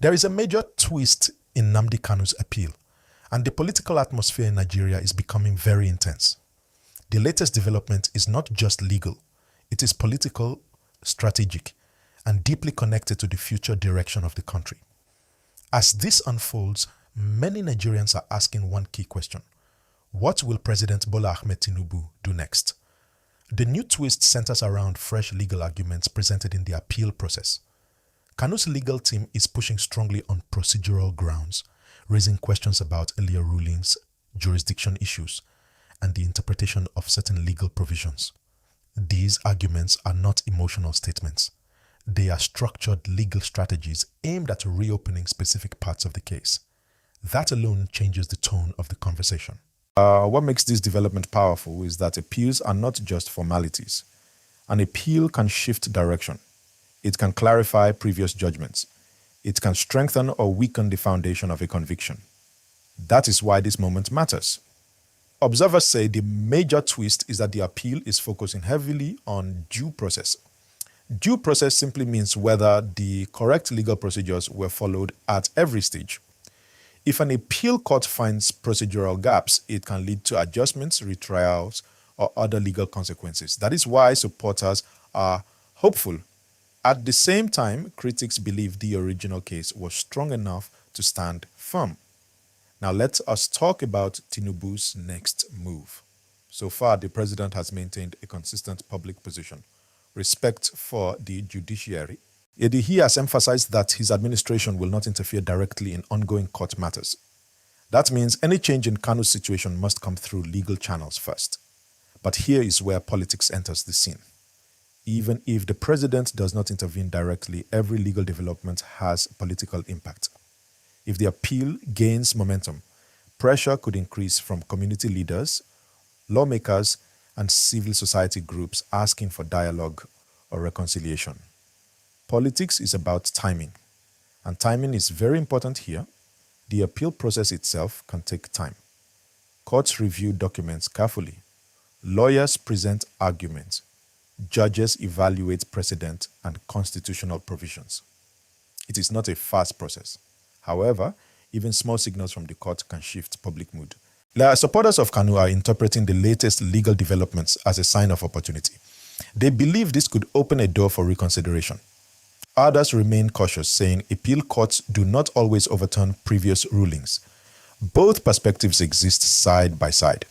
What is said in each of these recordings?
There is a major twist in Nnamdi Kanu's appeal, and the political atmosphere in Nigeria is becoming very intense. The latest development is not just legal, it is political, strategic, and deeply connected to the future direction of the country. As this unfolds, many Nigerians are asking one key question: what will President Bola Ahmed Tinubu do next? The new twist centers around fresh legal arguments presented in the appeal process. Kanu's legal team is pushing strongly on procedural grounds, raising questions about earlier rulings, jurisdiction issues, and the interpretation of certain legal provisions. These arguments are not emotional statements. They are structured legal strategies aimed at reopening specific parts of the case. That alone changes the tone of the conversation. What makes this development powerful is that appeals are not just formalities. An appeal can shift direction. It can clarify previous judgments. It can strengthen or weaken the foundation of a conviction. That is why this moment matters. Observers say the major twist is that the appeal is focusing heavily on due process. Due process simply means whether the correct legal procedures were followed at every stage. If an appeal court finds procedural gaps, it can lead to adjustments, retrials, or other legal consequences. That is why supporters are hopeful. At the same time, critics believe the original case was strong enough to stand firm. Now let us talk about Tinubu's next move. So far, the president has maintained a consistent public position: respect for the judiciary. Yet he has emphasized that his administration will not interfere directly in ongoing court matters. That means any change in Kanu's situation must come through legal channels first. But here is where politics enters the scene. Even if the president does not intervene directly, every legal development has political impact. If the appeal gains momentum, pressure could increase from community leaders, lawmakers, and civil society groups asking for dialogue or reconciliation. Politics is about timing, and timing is very important here. The appeal process itself can take time. Courts review documents carefully. Lawyers present arguments. Judges evaluate precedent and constitutional provisions. It is not a fast process. However, even small signals from the court can shift public mood. The supporters of Kanu are interpreting the latest legal developments as a sign of opportunity. They believe this could open a door for reconsideration. Others remain cautious, saying appeal courts do not always overturn previous rulings. Both perspectives exist side by side.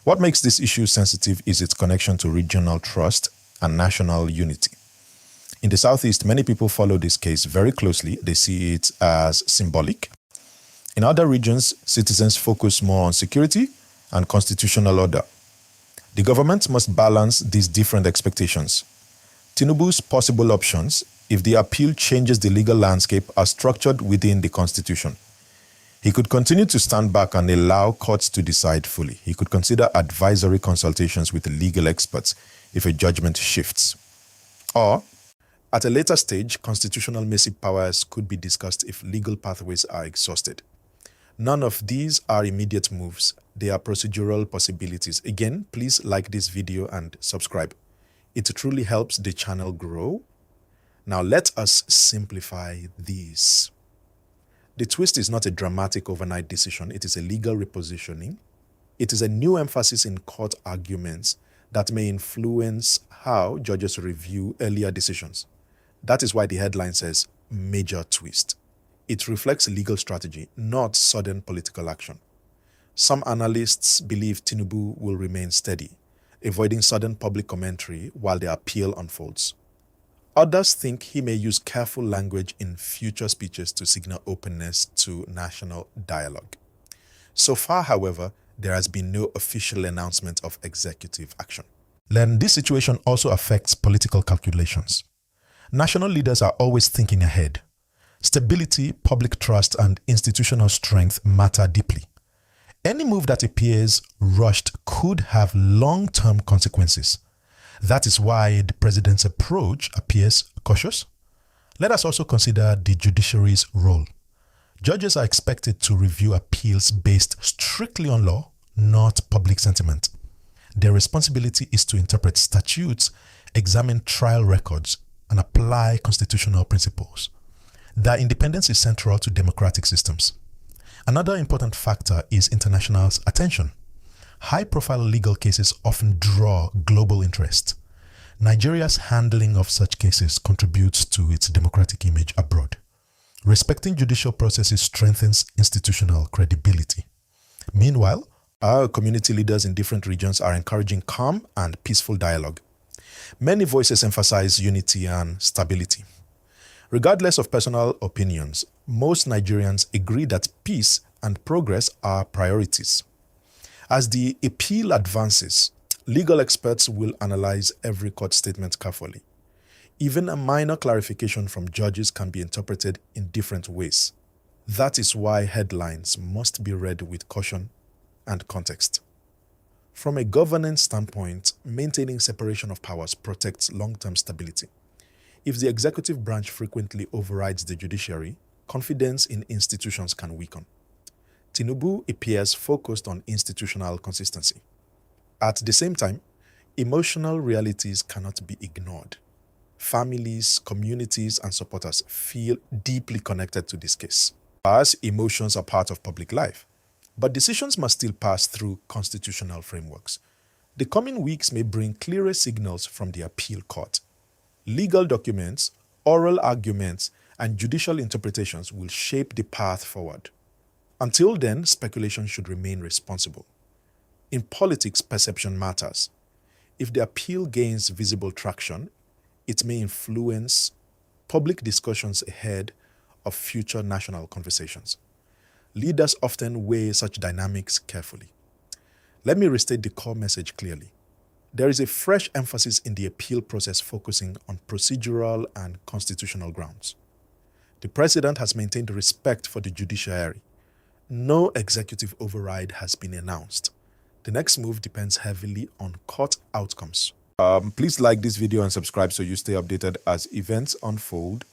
What makes this issue sensitive is its connection to regional trust and national unity. In the Southeast, many people follow this case very closely. They see it as symbolic. In other regions, citizens focus more on security and constitutional order. The government must balance these different expectations. Tinubu's possible options, if the appeal changes the legal landscape, are structured within the Constitution. He could continue to stand back and allow courts to decide fully. He could consider advisory consultations with legal experts if a judgment shifts. Or, at a later stage, constitutional mercy powers could be discussed if legal pathways are exhausted. None of these are immediate moves. They are procedural possibilities. Again, please like this video and subscribe. It truly helps the channel grow. Now let us simplify this. The twist is not a dramatic overnight decision. It is a legal repositioning. It is a new emphasis in court arguments that may influence how judges review earlier decisions. That is why the headline says major twist. It reflects legal strategy, not sudden political action. Some analysts believe Tinubu will remain steady, avoiding sudden public commentary while the appeal unfolds. Others think he may use careful language in future speeches to signal openness to national dialogue. So far, however, there has been no official announcement of executive action. Then this situation also affects political calculations. National leaders are always thinking ahead. Stability, public trust, and institutional strength matter deeply. Any move that appears rushed could have long-term consequences. That is why the president's approach appears cautious. Let us also consider the judiciary's role. Judges are expected to review appeals based strictly on law, not public sentiment. Their responsibility is to interpret statutes, examine trial records, and apply constitutional principles. Their independence is central to democratic systems. Another important factor is international attention. High-profile legal cases often draw global interest. Nigeria's handling of such cases contributes to its democratic image abroad. Respecting judicial processes strengthens institutional credibility. Meanwhile, our community leaders in different regions are encouraging calm and peaceful dialogue. Many voices emphasize unity and stability. Regardless of personal opinions, most Nigerians agree that peace and progress are priorities. As the appeal advances, legal experts will analyze every court statement carefully. Even a minor clarification from judges can be interpreted in different ways. That is why headlines must be read with caution and context. From a governance standpoint, maintaining separation of powers protects long-term stability. If the executive branch frequently overrides the judiciary, confidence in institutions can weaken. Tinubu appears focused on institutional consistency. At the same time, emotional realities cannot be ignored. Families, communities, and supporters feel deeply connected to this case. As emotions are part of public life, but decisions must still pass through constitutional frameworks. The coming weeks may bring clearer signals from the appeal court. Legal documents, oral arguments, and judicial interpretations will shape the path forward. Until then, speculation should remain responsible. In politics, perception matters. If the appeal gains visible traction, it may influence public discussions ahead of future national conversations. Leaders often weigh such dynamics carefully. Let me restate the core message clearly. There is a fresh emphasis in the appeal process focusing on procedural and constitutional grounds. The president has maintained respect for the judiciary. No executive override has been announced. The next move depends heavily on court outcomes. Please like this video and subscribe so you stay updated as events unfold.